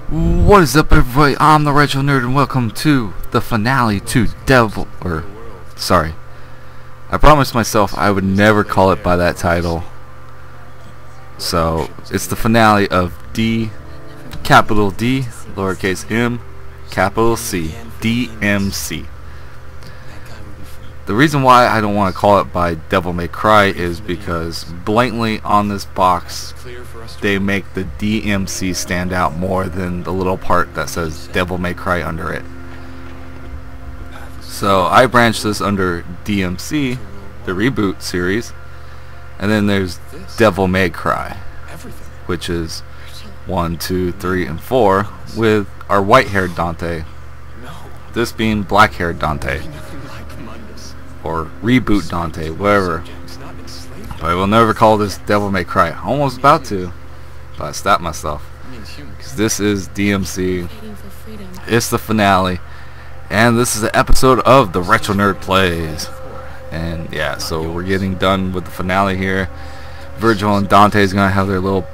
What is up, everybody? I'm the Retro Nerd, and welcome to the finale to Sorry. I promised myself I would never call it by that title. So, it's the finale of capital D, lowercase m, capital C, DmC. The reason why I don't want to call it by Devil May Cry is because blatantly on this box they make the DmC stand out more than the little part that says Devil May Cry under it. So I branched this under DmC, the reboot series, and then there's Devil May Cry, which is 1, 2, 3, and 4 with our white-haired Dante, this being black-haired Dante, or reboot Dante, whatever. But I will never call this Devil May Cry. Almost about to, but I stopped myself. Because this is DmC. It's the finale. And this is an episode of the Retro Nerd Plays. And yeah, so we're getting done with the finale here. Vergil and Dante is going to have their little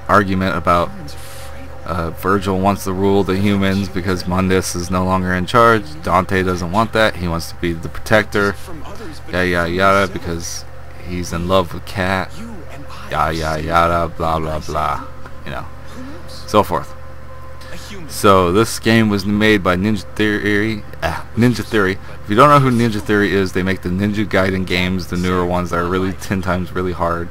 argument about Vergil wants to rule the humans because Mundus is no longer in charge. Dante doesn't want that. He wants to be the protector. Yada yada yada, because he's in love with Cat. Yada yada yada, blah blah blah. You know, so forth. So this game was made by Ninja Theory. If you don't know who Ninja Theory is, they make the Ninja Gaiden games, the newer ones that are really 10 times really hard.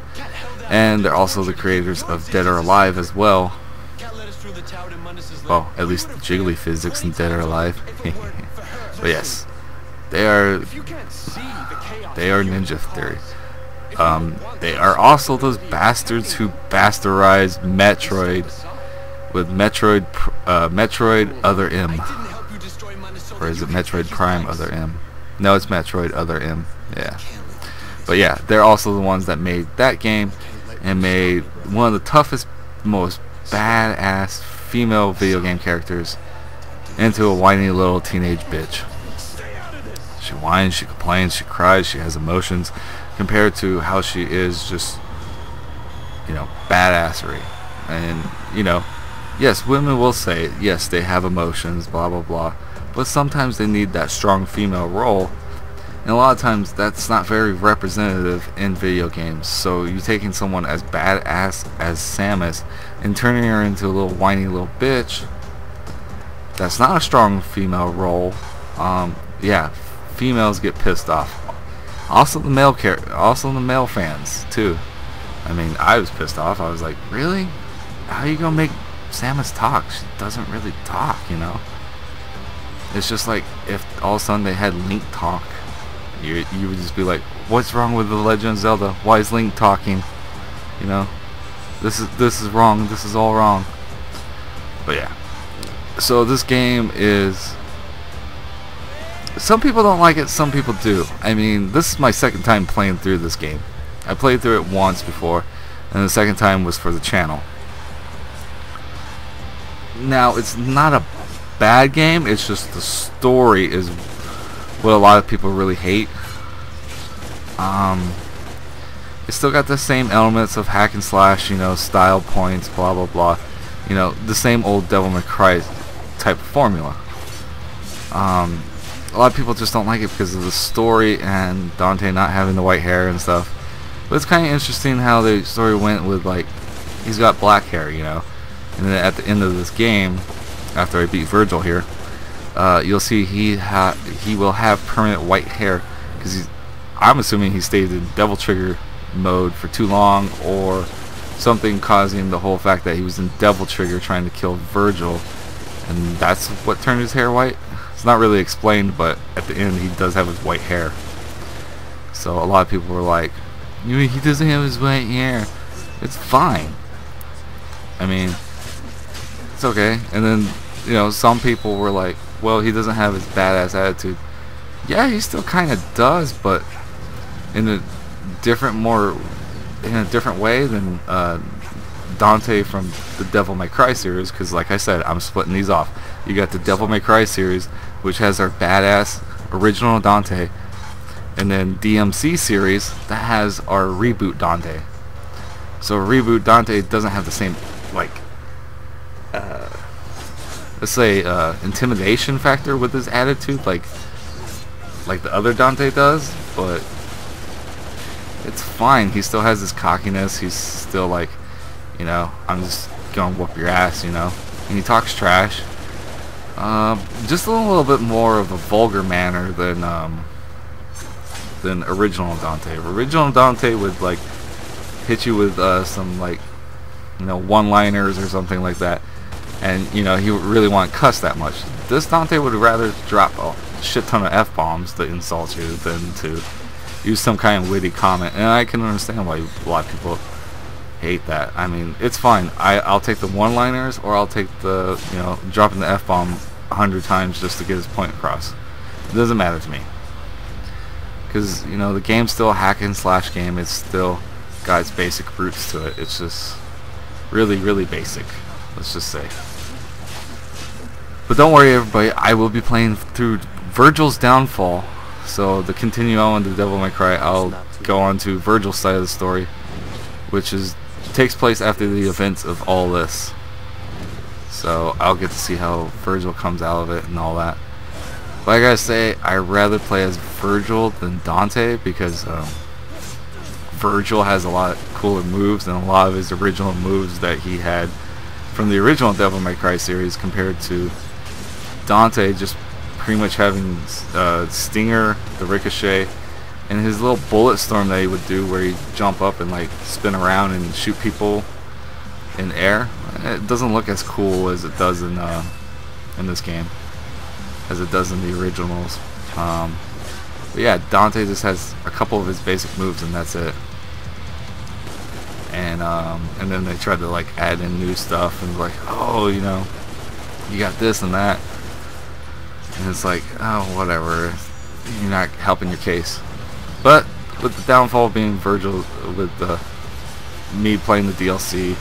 And they're also the creators of Dead or Alive as well. Well, at least Jiggly Physics and Dead or Alive. But yes, they are Ninja Theory. They are also those bastards who bastardized Metroid with Metroid Other M. Or is it Metroid Prime Other M? No, it's Metroid Other M. Yeah. But yeah, they're also the ones that made that game and made one of the toughest, most badass female video game characters into a whiny little teenage bitch. She whines, she complains, she cries, she has emotions, compared to how she is just, you know, badassery. And, you know, yes, women will say, yes, they have emotions, blah blah blah, but sometimes they need that strong female role, and a lot of times that's not very representative in video games. So you taking someone as badass as Samus and turning her into a little whiny little bitch, that's not a strong female role. Yeah, females get pissed off. Also the male fans too. I mean, I was pissed off. I was like, really? How are you gonna make Samus talk? She doesn't really talk, you know. It's just like if all of a sudden they had Link talk, you would just be like, what's wrong with The Legend of Zelda? Why is Link talking? You know, this is wrong. This is all wrong. But yeah, so this game is, some people don't like it, some people do. I mean, this is my second time playing through this game. I played through it once before, and the second time was for the channel. Now, it's not a bad game, it's just the story is what a lot of people really hate. It's still got the same elements of hack and slash, you know, style points, blah blah blah. You know, the same old Devil May Cry type of formula. A lot of people just don't like it because of the story and Dante not having the white hair and stuff. But it's kind of interesting how the story went with, like, he's got black hair, you know. And then at the end of this game, after I beat Vergil here, you'll see he will have permanent white hair because I'm assuming he stayed in Devil Trigger mode for too long, or something causing the whole fact that he was in Devil Trigger trying to kill Vergil, and that's what turned his hair white. It's not really explained, but at the end he does have his white hair. So a lot of people were like, he doesn't have his white hair. It's fine. I mean, it's okay. And then, you know, some people were like, well, he doesn't have his badass attitude. Yeah, he still kind of does, but in a different way than Dante from the Devil May Cry series, because like I said, I'm splitting these off. You got the Devil May Cry series, which has our badass original Dante, and then DmC series that has our reboot Dante. So reboot Dante doesn't have the same, like, let's say intimidation factor with his attitude, like the other Dante does, but it's fine. He still has his cockiness. He's still like, you know, I'm just gonna whoop your ass, you know. And he talks trash. Just a little bit more of a vulgar manner than original Dante. Original Dante would like hit you with some like, you know, one-liners or something like that, and you know he would really want to cuss that much. This Dante would rather drop a shit ton of f-bombs to insult you than to use some kind of witty comment, and I can understand why a lot of people hate that. I mean, it's fine. I'll take the one-liners, or I'll take the, you know, dropping the f-bomb 100 times just to get his point across. It doesn't matter to me, because you know the game's still a hack and slash game. It's still got its basic roots to it. It's just really basic, let's just say. But don't worry everybody, I will be playing through Vergil's downfall. So to continue on with the Devil May Cry, I'll go on to Vergil's side of the story, which takes place after the events of all this. So I'll get to see how Vergil comes out of it and all that. But I gotta say, I'd rather play as Vergil than Dante, because Vergil has a lot cooler moves than a lot of his original moves that he had from the original Devil May Cry series, compared to Dante just pretty much having Stinger, the Ricochet, and his little bullet storm that he would do where he'd jump up and like spin around and shoot people in air. It doesn't look as cool as it does in this game, as it does in the originals. But yeah, Dante just has a couple of his basic moves and that's it. And then they tried to like add in new stuff and like, oh, you know, you got this and that, and it's like, oh, whatever, you're not helping your case. But with the downfall being Vergil, with me playing the DLC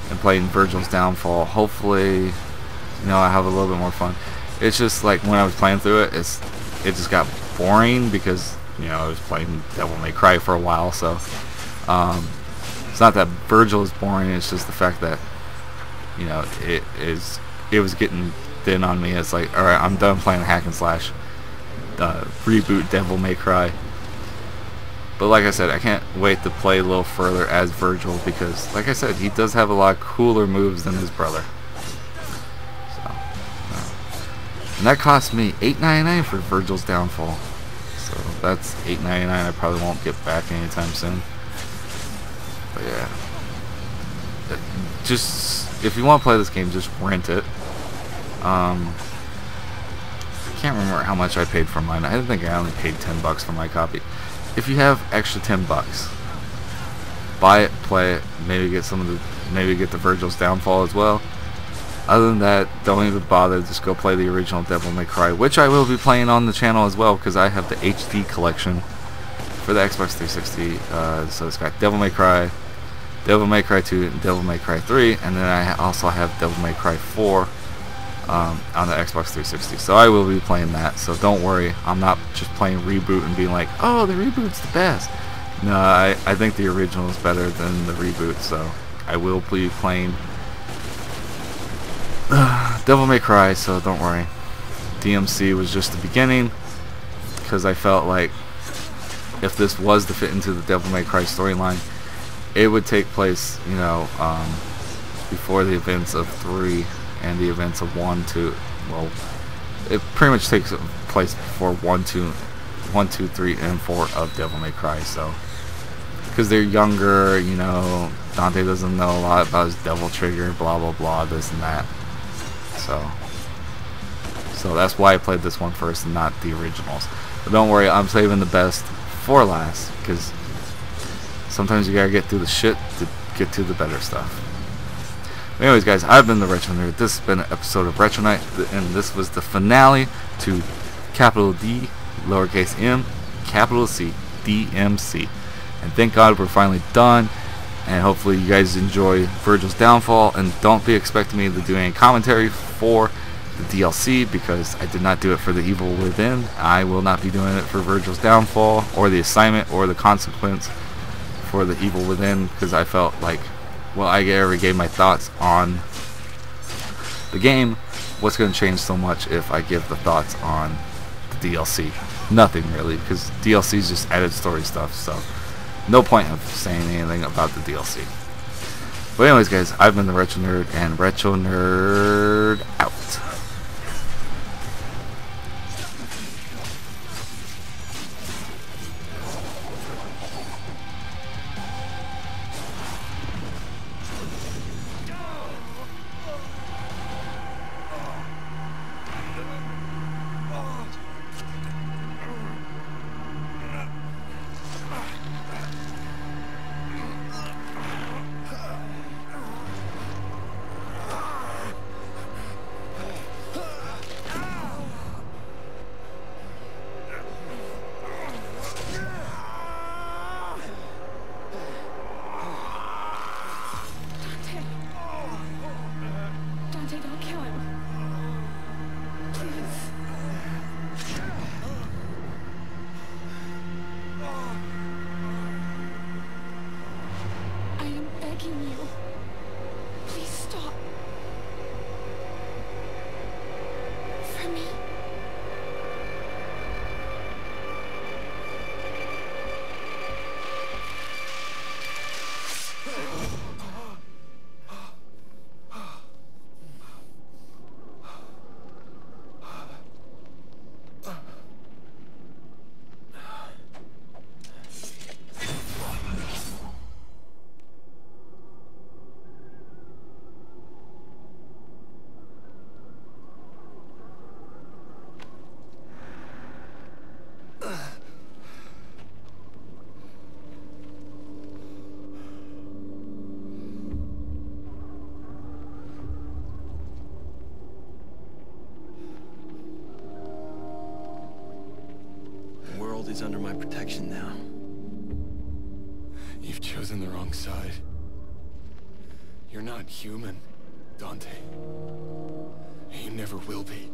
and playing Vergil's downfall, hopefully, you know, I have a little bit more fun. It's just like when I was playing through it, it just got boring because, you know, I was playing Devil May Cry for a while, so it's not that Vergil is boring, it's just the fact that, you know, it was getting thin on me. It's like, alright, I'm done playing hack and slash reboot Devil May Cry. But like I said, I can't wait to play a little further as Vergil, because like I said, he does have a lot cooler moves than his brother. So, and that cost me $8.99 for Vergil's downfall. So that's $8.99 I probably won't get back anytime soon. But yeah, just if you want to play this game, just rent it. I can't remember how much I paid for mine. I think I only paid $10 for my copy. If you have extra $10, buy it, play it, maybe get the Vergil's downfall as well. Other than that, don't even bother. Just go play the original Devil May Cry, which I will be playing on the channel as well, because I have the HD collection for the Xbox 360. So it's got Devil May Cry, Devil May Cry 2, and Devil May Cry 3, and then I also have Devil May Cry 4 on the Xbox 360. So I will be playing that. So don't worry, I'm not just playing reboot and being like, oh, the reboot's the best. No, I think the original is better than the reboot. So I will be playing Devil May Cry, so don't worry. DmC was just the beginning, because I felt like if this was to fit into the Devil May Cry storyline, it would take place, you know, before the events of 3 and the events of 1, 2. Well, it pretty much takes place before 1, 2, 3, and 4 of Devil May Cry. So, because they're younger, you know, Dante doesn't know a lot about his devil trigger, blah blah blah, this and that. So that's why I played this one first and not the originals. But don't worry, I'm saving the best for last, because sometimes you gotta get through the shit to get to the better stuff. Anyways, guys, I've been the Retro Nerd. This has been an episode of Retro Night, and this was the finale to capital D, lowercase m, capital C, DmC. And thank God we're finally done, and hopefully you guys enjoy Vergil's downfall, and don't be expecting me to do any commentary for the DLC, because I did not do it for the Evil Within. I will not be doing it for Vergil's downfall, or the assignment, or the consequence for the Evil Within, because I felt like, well, I already gave my thoughts on the game, what's going to change so much if I give the thoughts on the DLC? Nothing really, because DLC is just added story stuff, so no point of saying anything about the DLC. But anyways, guys, I've been the Retro Nerd, and Retro Nerd out. Dante, don't kill him. Please. I am begging you. Please stop. For me. The world is under my protection now. You've chosen the wrong side. You're not human, Dante. You never will be.